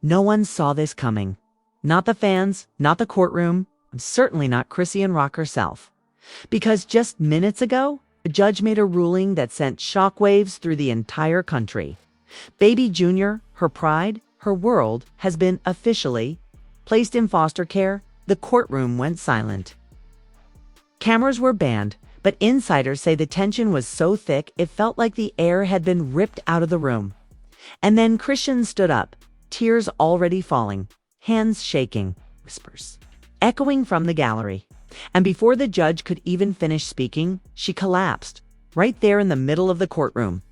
No one saw this coming. Not the fans, not the courtroom, and certainly not Chrisean Rock herself. Because just minutes ago, a judge made a ruling that sent shockwaves through the entire country. Baby Junior, her pride, her world, has been officially placed in foster care. The courtroom went silent. Cameras were banned, but insiders say the tension was so thick it felt like the air had been ripped out of the room. And then Chrisean stood up, tears already falling, hands shaking, whispers echoing from the gallery. And before the judge could even finish speaking, she collapsed, right there in the middle of the courtroom.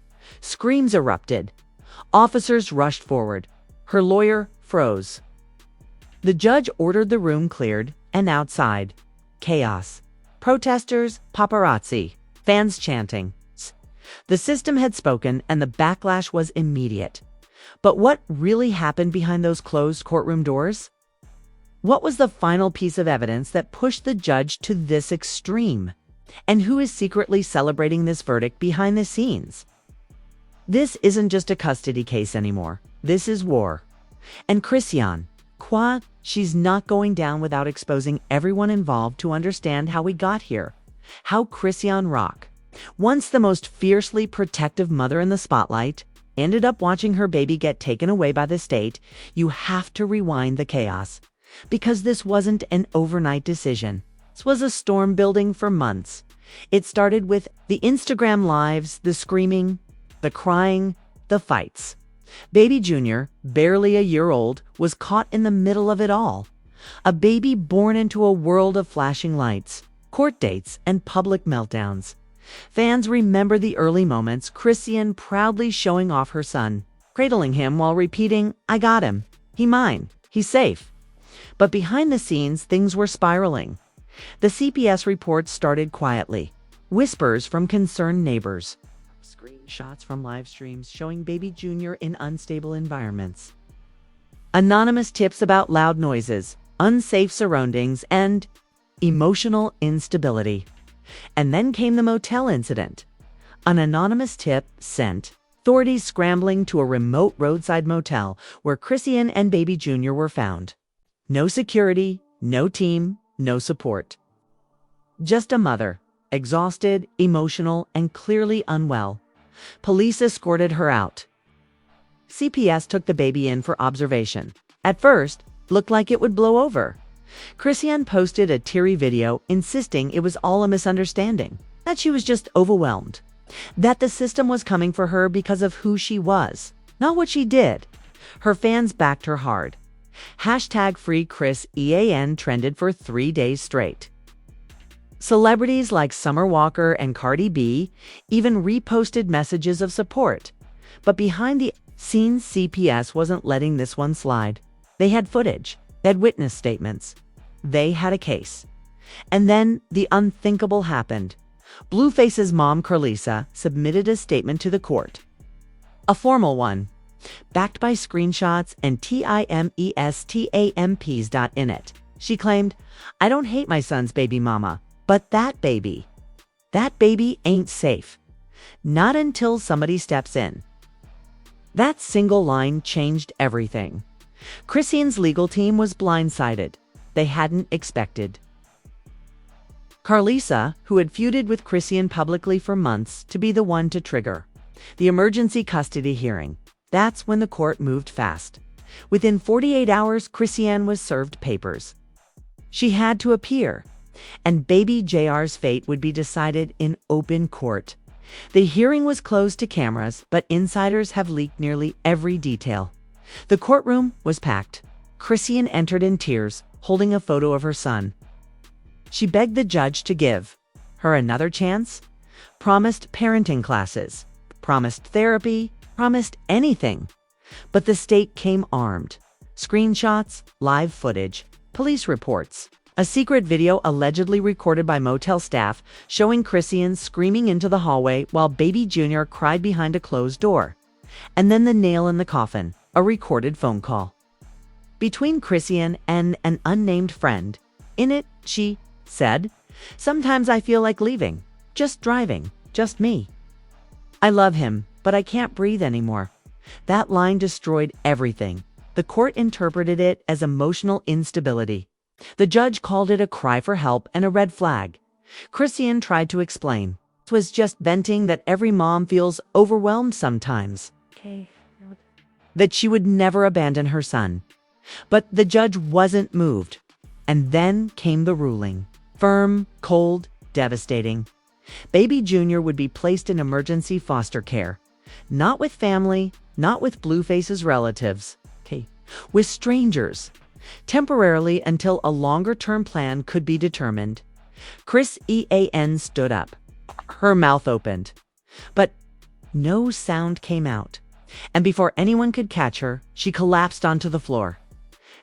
Screams erupted. Officers rushed forward. Her lawyer froze. The judge ordered the room cleared, and outside, chaos. Protesters, paparazzi, fans chanting. The system had spoken, and the backlash was immediate. But what really happened behind those closed courtroom doors? What was the final piece of evidence that pushed the judge to this extreme? And who is secretly celebrating this verdict behind the scenes? This isn't just a custody case anymore. This is war. And Chrisean, she's not going down without exposing everyone involved to understand how we got here. How Chrisean Rock, once the most fiercely protective mother in the spotlight, ended up watching her baby get taken away by the state. You have to rewind the chaos. Because this wasn't an overnight decision. This was a storm building for months. It started with the Instagram lives, the screaming, the crying, the fights. Baby Junior, barely a year old, was caught in the middle of it all. A baby born into a world of flashing lights, court dates, and public meltdowns. Fans remember the early moments, Chrisean proudly showing off her son, cradling him while repeating, "I got him. He mine. He's safe." But behind the scenes, things were spiraling. The CPS reports started quietly. Whispers from concerned neighbors. Screenshots from live streams showing Baby Junior in unstable environments. Anonymous tips about loud noises, unsafe surroundings, and emotional instability. And then came the motel incident. An anonymous tip sent authorities scrambling to a remote roadside motel where Chrisean and Baby Junior were found. No security, no team, no support. Just a mother, exhausted, emotional, and clearly unwell. Police escorted her out. CPS took the baby in for observation. At first, looked like it would blow over. Chrisean posted a teary video insisting it was all a misunderstanding, that she was just overwhelmed, that the system was coming for her because of who she was, not what she did. Her fans backed her hard. #FreeChrisEan trended for 3 days straight. Celebrities like Summer Walker and Cardi B even reposted messages of support. But behind the scenes, CPS wasn't letting this one slide. They had footage. They had witness statements. They had a case. And then the unthinkable happened. Blueface's mom, Chrisean, submitted a statement to the court. A formal one, backed by screenshots and timestamps in it. She claimed, "I don't hate my son's baby mama, but that baby ain't safe. Not until somebody steps in." That single line changed everything. Chrisean's legal team was blindsided. They hadn't expected Chrisean, who had feuded with Chrisean publicly for months, to be the one to trigger the emergency custody hearing. That's when the court moved fast. Within 48 hours, Chrisean was served papers. She had to appear, and baby JR's fate would be decided in open court. The hearing was closed to cameras, but insiders have leaked nearly every detail. The courtroom was packed. Chrisean entered in tears, holding a photo of her son. She begged the judge to give her another chance, promised parenting classes, promised therapy, promised anything. But the state came armed. Screenshots, live footage, police reports, a secret video allegedly recorded by motel staff showing Chrisean screaming into the hallway while Baby Junior cried behind a closed door. And then the nail in the coffin, a recorded phone call between Chrisean and an unnamed friend. In it, she said, "Sometimes I feel like leaving, just driving, just me. I love him, but I can't breathe anymore." That line destroyed everything. The court interpreted it as emotional instability. The judge called it a cry for help and a red flag. Chrisean tried to explain. It was just venting that every mom feels overwhelmed sometimes. Okay. That she would never abandon her son. But the judge wasn't moved. And then came the ruling. Firm, cold, devastating. Baby Junior would be placed in emergency foster care. Not with family, not with Blueface's relatives. Okay. With strangers. Temporarily until a longer-term plan could be determined. Chrisean stood up. Her mouth opened. But no sound came out. And before anyone could catch her, she collapsed onto the floor.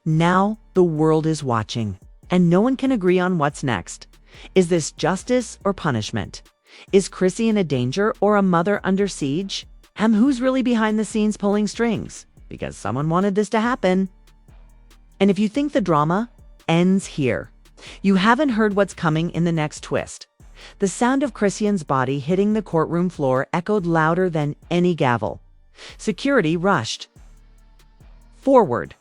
Now the world is watching, and no one can agree on what's next. Is this justice or punishment? Is Chrisean a danger or a mother under siege? And who's really behind the scenes pulling strings? Because someone wanted this to happen. And if you think the drama ends here, you haven't heard what's coming in the next twist. The sound of Chrisean's body hitting the courtroom floor echoed louder than any gavel. Security rushed forward.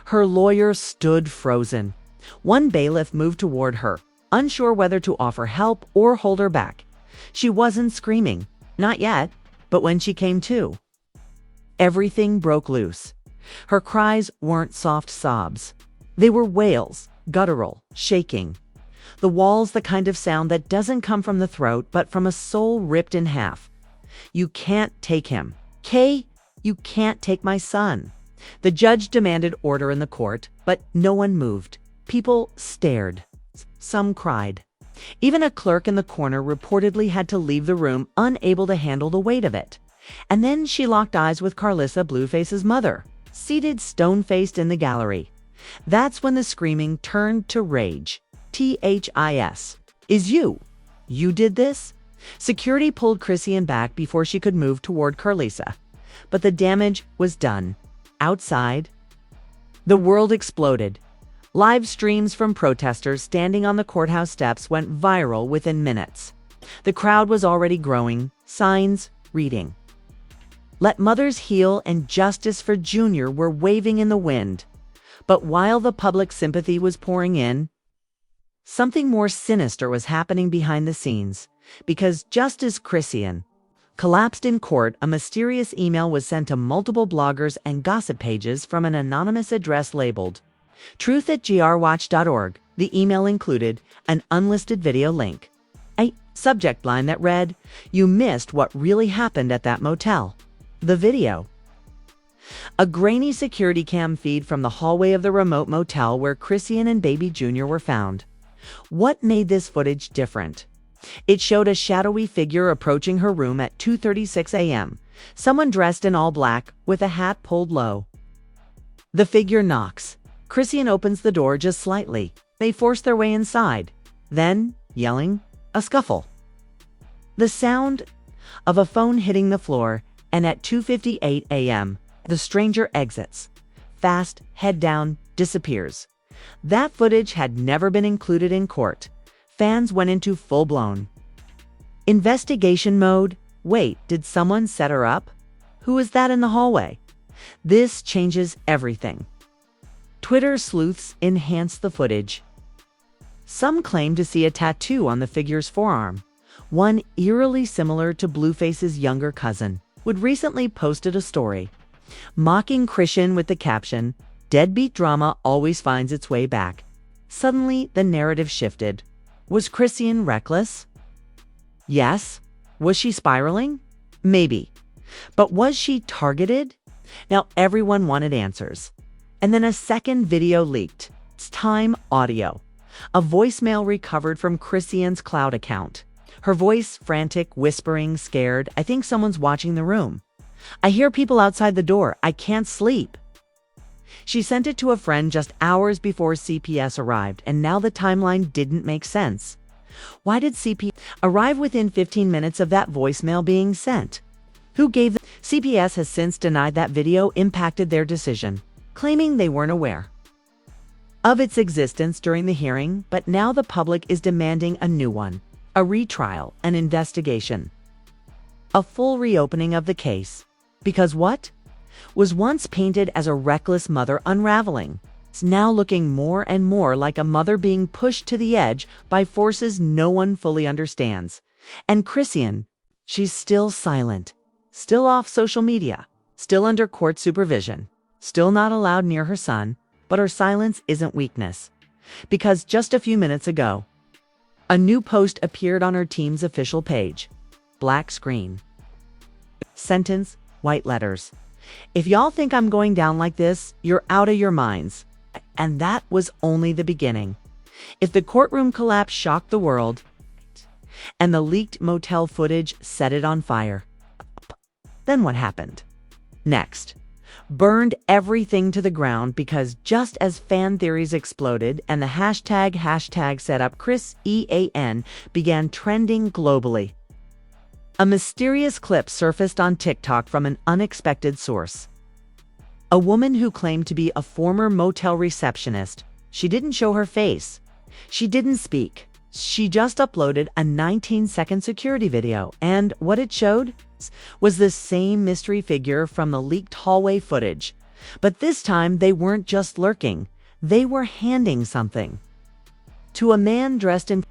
Her lawyer stood frozen. One bailiff moved toward her, unsure whether to offer help or hold her back. She wasn't screaming, not yet, but when she came to, everything broke loose. Her cries weren't soft sobs. They were wails, guttural, shaking. The walls, the kind of sound that doesn't come from the throat, but from a soul ripped in half. You can't take him. Kay, you can't take my son. The judge demanded order in the court, but no one moved. People stared. Some cried. Even a clerk in the corner reportedly had to leave the room, unable to handle the weight of it. And then she locked eyes with Carlissa, Blueface's mother, seated stone-faced in the gallery. That's when the screaming turned to rage. THIS. Is you? You did this? Security pulled Chrisean back before she could move toward Carlissa. But the damage was done. Outside, the world exploded. Live streams from protesters standing on the courthouse steps went viral within minutes. The crowd was already growing, signs reading. Let mothers heal and justice for Junior were waving in the wind. But while the public sympathy was pouring in, something more sinister was happening behind the scenes. Because just as Chrisean collapsed in court, a mysterious email was sent to multiple bloggers and gossip pages from an anonymous address labeled truth@grwatch.org. The email included an unlisted video link, a subject line that read, "You missed what really happened at that motel." The video. A grainy security cam feed from the hallway of the remote motel where Chrisean and baby Junior were found. What made this footage different? It showed a shadowy figure approaching her room at 2:36 a.m., someone dressed in all black with a hat pulled low. The figure knocks. Chrisean opens the door just slightly. They force their way inside. Then, yelling, a scuffle. The sound of a phone hitting the floor, and at 2:58 a.m., the stranger exits. Fast, head down, disappears. That footage had never been included in court. Fans went into full-blown investigation mode. Wait, did someone set her up? Who is that in the hallway? This changes everything. Twitter sleuths enhanced the footage. Some claim to see a tattoo on the figure's forearm, one eerily similar to Blueface's younger cousin. Would recently posted a story mocking Chrisean with the caption, "Deadbeat drama always finds its way back." Suddenly, the narrative shifted. Was Chrisean reckless? Yes. Was she spiraling? Maybe. But was she targeted? Now everyone wanted answers. And then a second video leaked. It's time audio. A voicemail recovered from Chrisean's cloud account. Her voice frantic, whispering, scared. "I think someone's watching the room. I hear people outside the door. I can't sleep." She sent it to a friend just hours before CPS arrived, and now the timeline didn't make sense. Why did CPS arrive within 15 minutes of that voicemail being sent? Who gave them? CPS has since denied that video impacted their decision, claiming they weren't aware of its existence during the hearing, but now the public is demanding a new one, a retrial, an investigation, a full reopening of the case. Because what? was once painted as a reckless mother unraveling. It's now looking more and more like a mother being pushed to the edge by forces no one fully understands. And Chrisean, she's still silent, still off social media, still under court supervision, still not allowed near her son, but her silence isn't weakness. Because just a few minutes ago, a new post appeared on her team's official page. Black screen. Sentence, white letters. If y'all think I'm going down like this, you're out of your minds. And that was only the beginning. If the courtroom collapse shocked the world, and the leaked motel footage set it on fire, then what happened? Next, burned everything to the ground because just as fan theories exploded and the hashtag set up Chrisean began trending globally, a mysterious clip surfaced on TikTok from an unexpected source. A woman who claimed to be a former motel receptionist. She didn't show her face. She didn't speak. She just uploaded a 19-second security video, and what it showed was the same mystery figure from the leaked hallway footage. But this time, they weren't just lurking. They were handing something to a man dressed in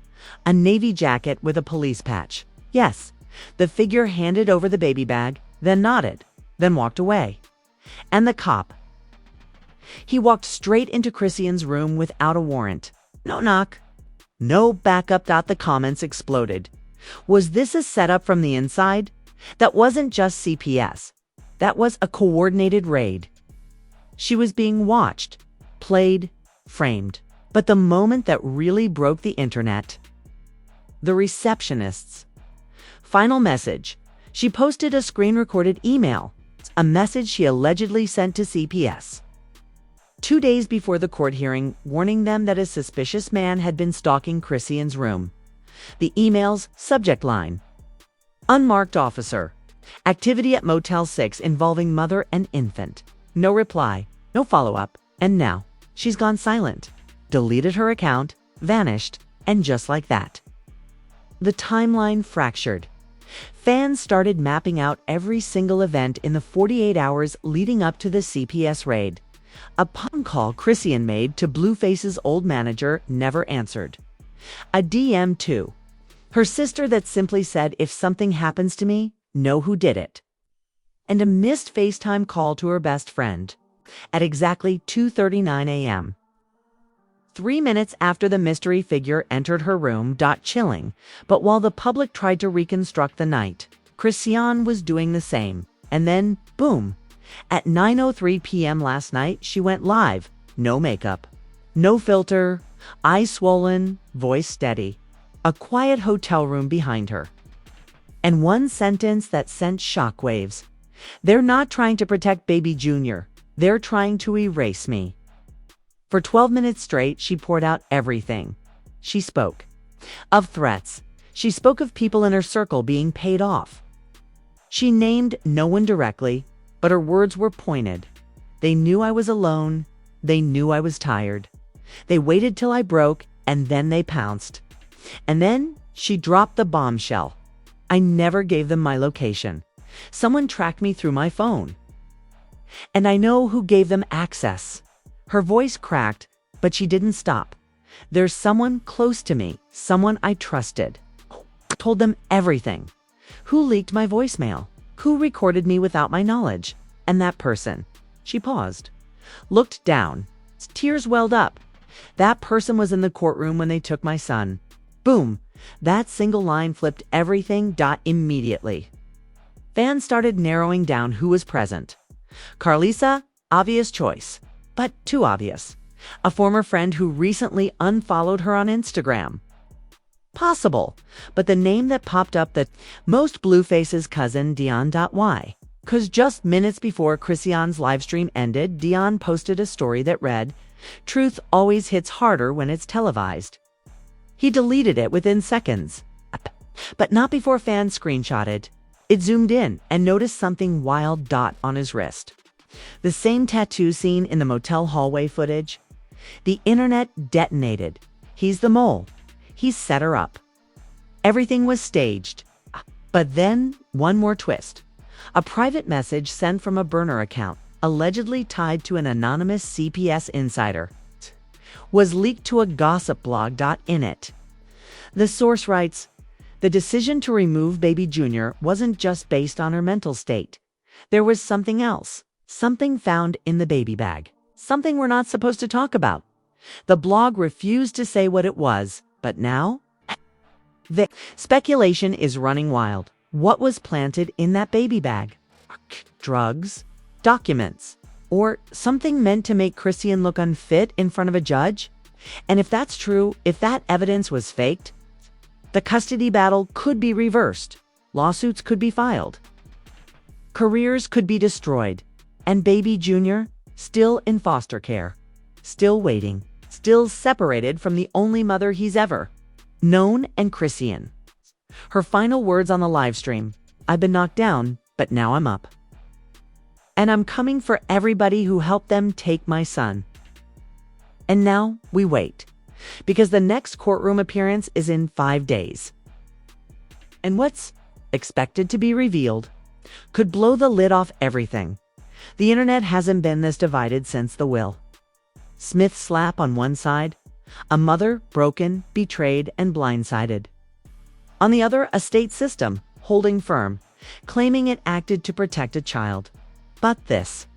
a navy jacket with a police patch. Yes, the figure handed over the baby bag, then nodded, then walked away. And the cop, he walked straight into Chrisean's room without a warrant. No knock. No backup. The comments exploded. Was this a setup from the inside? That wasn't just CPS. That was a coordinated raid. She was being watched, played, framed. But the moment that really broke the internet, the receptionist's final message. She posted a screen-recorded email, a message she allegedly sent to CPS 2 days before the court hearing, warning them that a suspicious man had been stalking Chrisean's room. The email's subject line: unmarked officer. Activity at Motel 6 involving mother and infant. No reply, no follow-up, and now she's gone silent. Deleted her account, vanished, and just like that, the timeline fractured. Fans started mapping out every single event in the 48 hours leading up to the CPS raid. A phone call Chrisean made to Blueface's old manager never answered. A DM to her sister that simply said, "If something happens to me, know who did it." And a missed FaceTime call to her best friend at exactly 2:39 a.m. 3 minutes after the mystery figure entered her room. Chilling, but while the public tried to reconstruct the night, Chrisean was doing the same. And then, boom, at 9:03 p.m. last night, she went live. No makeup, no filter, eyes swollen, voice steady. A quiet hotel room behind her. And one sentence that sent shockwaves. "They're not trying to protect baby Junior. They're trying to erase me." For 12 minutes straight, she poured out everything. She spoke of threats. She spoke of people in her circle being paid off. She named no one directly, but her words were pointed. They knew I was alone. They knew I was tired. They waited till I broke, and then they pounced. And then she dropped the bombshell. I never gave them my location. Someone tracked me through my phone. And I know who gave them access. Her voice cracked, but she didn't stop. "There's someone close to me, someone I trusted. Told them everything. Who leaked my voicemail? Who recorded me without my knowledge? And that person." She paused, looked down. Tears welled up. "That person was in the courtroom when they took my son." Boom. That single line flipped everything. Immediately, fans started narrowing down who was present. Carlisa, obvious choice. But too obvious. A former friend who recently unfollowed her on Instagram. Possible, but the name that popped up, the most Blueface's cousin, Dion. Why? Because just minutes before Chrisean's livestream ended, Dion posted a story that read, "Truth always hits harder when it's televised." He deleted it within seconds. But not before fans screenshotted. It zoomed in and noticed something wild. On his wrist. The same tattoo seen in the motel hallway footage. The internet detonated. He's the mole. He set her up. Everything was staged. But then, one more twist. A private message sent from a burner account, allegedly tied to an anonymous CPS insider, was leaked to a gossip blog. In it, the source writes, "The decision to remove baby Junior wasn't just based on her mental state. There was something else, something found in the baby bag, something we're not supposed to talk about." The blog refused to say what it was, but now the speculation is running wild. What was planted in that baby bag? Drugs? Documents? Or something meant to make Chrisean look unfit in front of a judge? And if that's true, if that evidence was faked, the custody battle could be reversed. Lawsuits could be filed. Careers could be destroyed. And baby Junior, still in foster care, still waiting, still separated from the only mother he's ever known. And Chrisean, her final words on the live stream: "I've been knocked down, but now I'm up. And I'm coming for everybody who helped them take my son." And now we wait, because the next courtroom appearance is in 5 days. And what's expected to be revealed could blow the lid off everything. The internet hasn't been this divided since the will. Smith slap on one side, a mother broken, betrayed, and blindsided. On the other, a state system holding firm, claiming it acted to protect a child. But this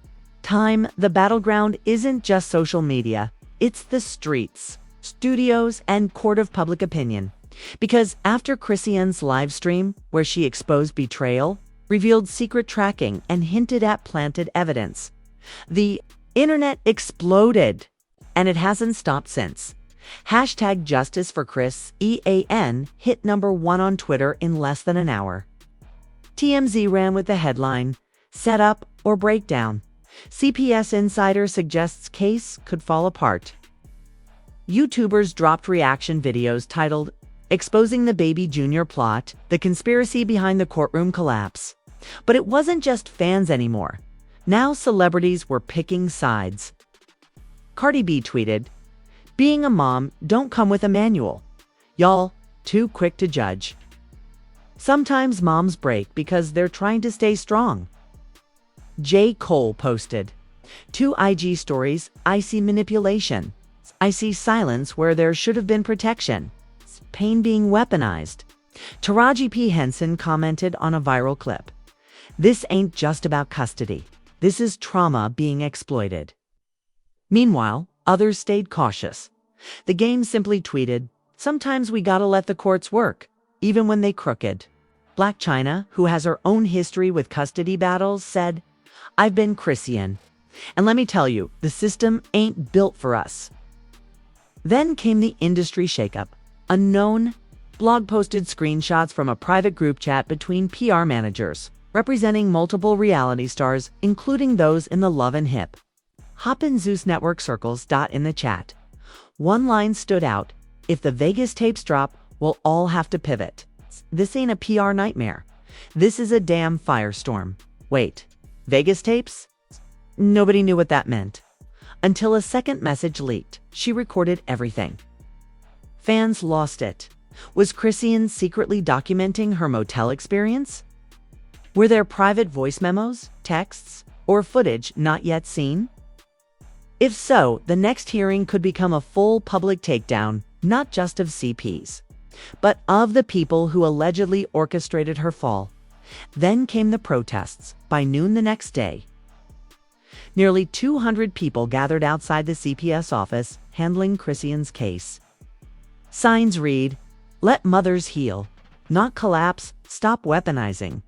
time, the battleground isn't just social media, it's the streets, studios, and court of public opinion. Because after Chrisean's live stream, where she exposed betrayal, revealed secret tracking, and hinted at planted evidence, the internet exploded, and it hasn't stopped since. Hashtag Justice for Chris EAN hit #1 on Twitter in less than an hour. TMZ ran with the headline, "Set up or breakdown. CPS insider suggests case could fall apart." YouTubers dropped reaction videos titled, "Exposing the baby Junior plot, the conspiracy behind the courtroom collapse." But it wasn't just fans anymore. Now celebrities were picking sides. Cardi B tweeted, "Being a mom don't come with a manual. Y'all too quick to judge. Sometimes moms break because they're trying to stay strong." J. Cole posted, "2 IG stories, I see manipulation. I see silence where there should have been protection. Pain being weaponized." Taraji P. Henson commented on a viral clip, "This ain't just about custody. This is trauma being exploited." Meanwhile, others stayed cautious. The Game simply tweeted, "Sometimes we gotta let the courts work, even when they crooked." Blac Chyna, who has her own history with custody battles, said, "I've been Chrisean, and let me tell you, the system ain't built for us." Then came the industry shakeup. A known blog posted screenshots from a private group chat between PR managers, representing multiple reality stars, including those in the Love and Hip, Hop and Zeus network circles. In the chat, one line stood out: "If the Vegas tapes drop, we'll all have to pivot. This ain't a PR nightmare. This is a damn firestorm." Wait, Vegas tapes? Nobody knew what that meant. Until a second message leaked. She recorded everything. Fans lost it. Was Chrisean secretly documenting her motel experience? Were there private voice memos, texts, or footage not yet seen? If so, the next hearing could become a full public takedown, not just of CPs, but of the people who allegedly orchestrated her fall. Then came the protests. By noon the next day, nearly 200 people gathered outside the CPS office handling Chrisean's case. Signs read, "Let mothers heal, not collapse, stop weaponizing."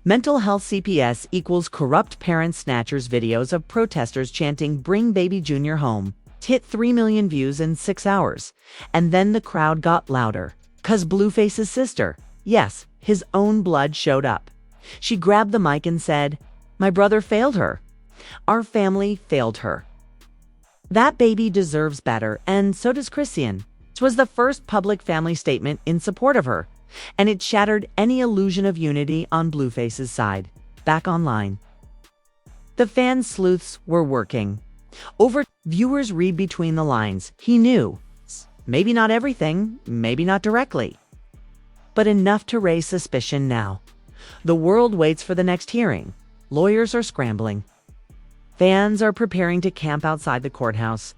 Mental health CPS equals corrupt parent snatchers. Videos of protesters chanting, "Bring baby Junior home," hit 3 million views in 6 hours. And then the crowd got louder, 'cause Blueface's sister, yes, his own blood, showed up. She grabbed the mic and said, "My brother failed her. Our family failed her. That baby deserves better, and so does Chrisean." It was the first public family statement in support of her, and it shattered any illusion of unity on Blueface's side. Back online, the fan sleuths were working. Viewers read between the lines. He knew. Maybe not everything, maybe not directly, but enough to raise suspicion now. The world waits for the next hearing. Lawyers are scrambling. Fans are preparing to camp outside the courthouse.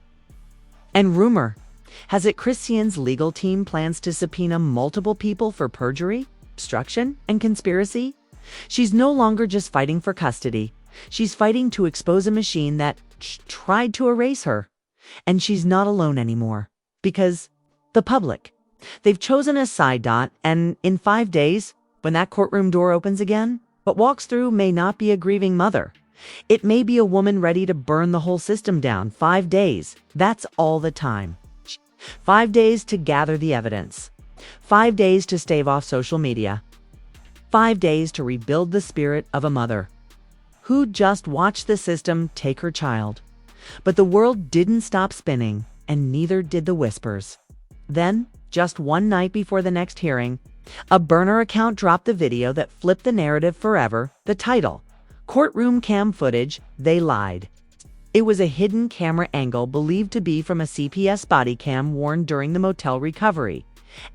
And rumor has it Chrisean's legal team plans to subpoena multiple people for perjury, obstruction, and conspiracy. She's no longer just fighting for custody. She's fighting to expose a machine that tried to erase her. And she's not alone anymore. Because the public, they've chosen a side dot, and in 5 days, when that courtroom door opens again, what walks through may not be a grieving mother. It may be a woman ready to burn the whole system down. 5 days. That's all the time. 5 days to gather the evidence. 5 days to stave off social media. 5 days to rebuild the spirit of a mother who just watched the system take her child. But the world didn't stop spinning, and neither did the whispers. Then, just one night before the next hearing, a burner account dropped the video that flipped the narrative forever. The title, Courtroom Cam Footage, They Lied. It was a hidden camera angle believed to be from a CPS Bodycam worn during the motel recovery.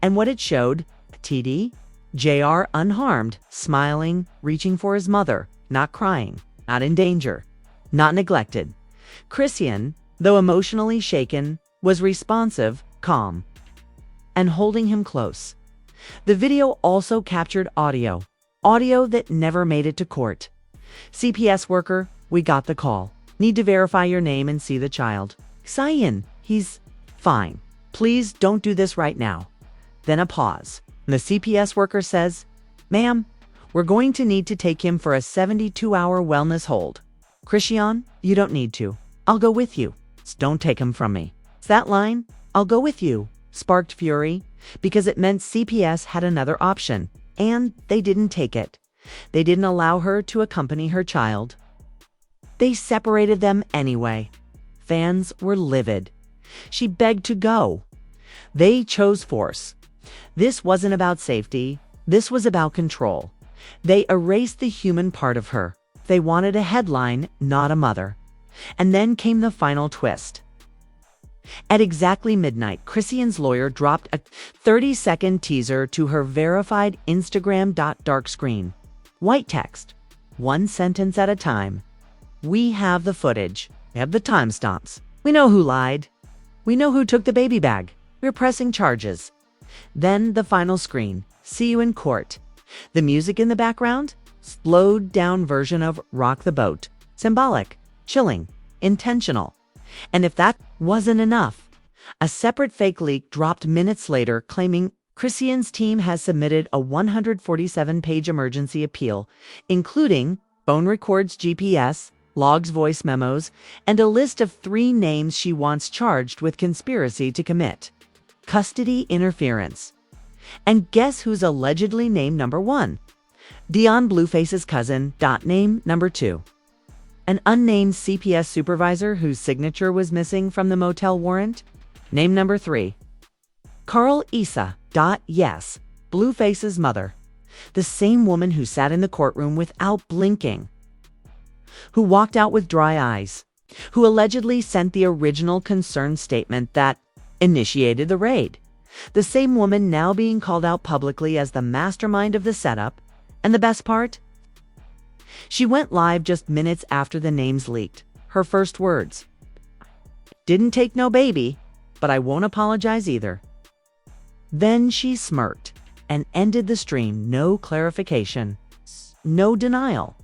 And what it showed, TD, JR unharmed, smiling, reaching for his mother, not crying, not in danger, not neglected. Chrisean, though emotionally shaken, was responsive, calm, and holding him close. The video also captured audio that never made it to court. CPS worker, we got the call. Need to verify your name and see the child. Chrisean, he's fine. Please don't do this right now. Then a pause. And the CPS worker says, ma'am, we're going to need to take him for a 72-hour wellness hold. Chrisean, you don't need to. I'll go with you. Don't take him from me. That line, I'll go with you, sparked fury because it meant CPS had another option, and they didn't take it. They didn't allow her to accompany her child. They separated them anyway. Fans were livid. She begged to go. They chose force. This wasn't about safety. This was about control. They erased the human part of her. They wanted a headline, not a mother. And then came the final twist. At exactly midnight, Chrisean's lawyer dropped a 30-second teaser to her verified Instagram dark screen. White text, one sentence at a time. We have the footage. We have the timestamps. We know who lied. We know who took the baby bag. We're pressing charges. Then the final screen. See you in court. The music in the background? Slowed down version of Rock the Boat. Symbolic, chilling, intentional. And if that wasn't enough, a separate fake leak dropped minutes later claiming Chrisean's team has submitted a 147-page emergency appeal, including phone records, GPS, logs, voice memos, and a list of 3 names she wants charged with conspiracy to commit custody interference. And guess who's allegedly named number 1? Dion Blueface's cousin, name number 2. An unnamed CPS supervisor whose signature was missing from the motel warrant, name number 3. Carl Isa, yes, Blueface's mother. The same woman who sat in the courtroom without blinking, who walked out with dry eyes, who allegedly sent the original concern statement that initiated the raid. The same woman now being called out publicly as the mastermind of the setup. And the best part? She went live just minutes after the names leaked. Her first words, "Didn't take no baby, but I won't apologize either." Then she smirked and ended the stream. No clarification, no denial,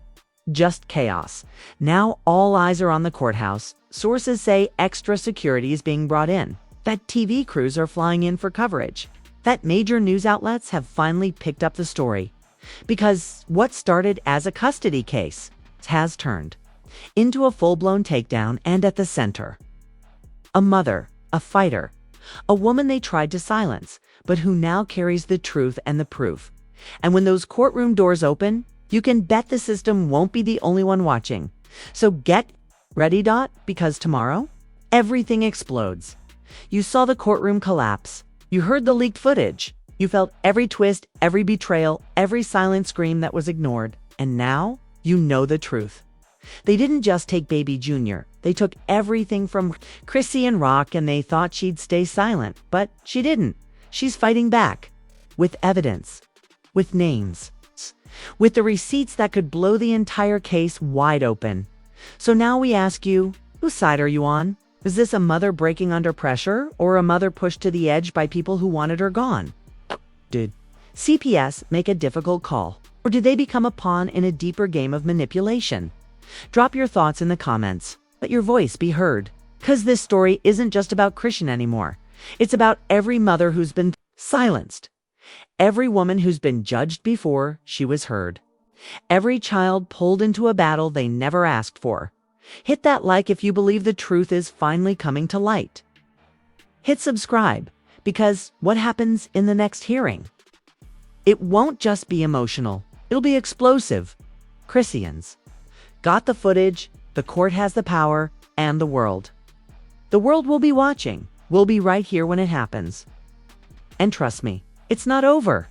just chaos. Now all eyes are on the courthouse. Sources say extra security is being brought in, that TV crews are flying in for coverage, that major news outlets have finally picked up the story. Because what started as a custody case has turned into a full-blown takedown, and at the center, a mother, a fighter, a woman they tried to silence, but who now carries the truth and the proof. And when those courtroom doors open, you can bet the system won't be the only one watching. So get ready, because tomorrow, everything explodes. You saw the courtroom collapse. You heard the leaked footage. You felt every twist, every betrayal, every silent scream that was ignored. And now, you know the truth. They didn't just take baby Junior. They took everything from Chrisean Rock, and they thought she'd stay silent. But she didn't. She's fighting back. With evidence. With names. with the receipts that could blow the entire case wide open. So now we ask you, whose side are you on? Is this a mother breaking under pressure, or a mother pushed to the edge by people who wanted her gone? Did CPS make a difficult call, or did they become a pawn in a deeper game of manipulation? Drop your thoughts in the comments. Let your voice be heard. Because this story isn't just about Chrisean anymore. It's about every mother who's been silenced. Every woman who's been judged before she was heard. Every child pulled into a battle they never asked for. Hit that like if you believe the truth is finally coming to light. Hit subscribe, because what happens in the next hearing? It won't just be emotional. It'll be explosive. Chriseans got the footage, the court has the power, and the world. The world will be watching. We'll be right here when it happens. And trust me, it's not over.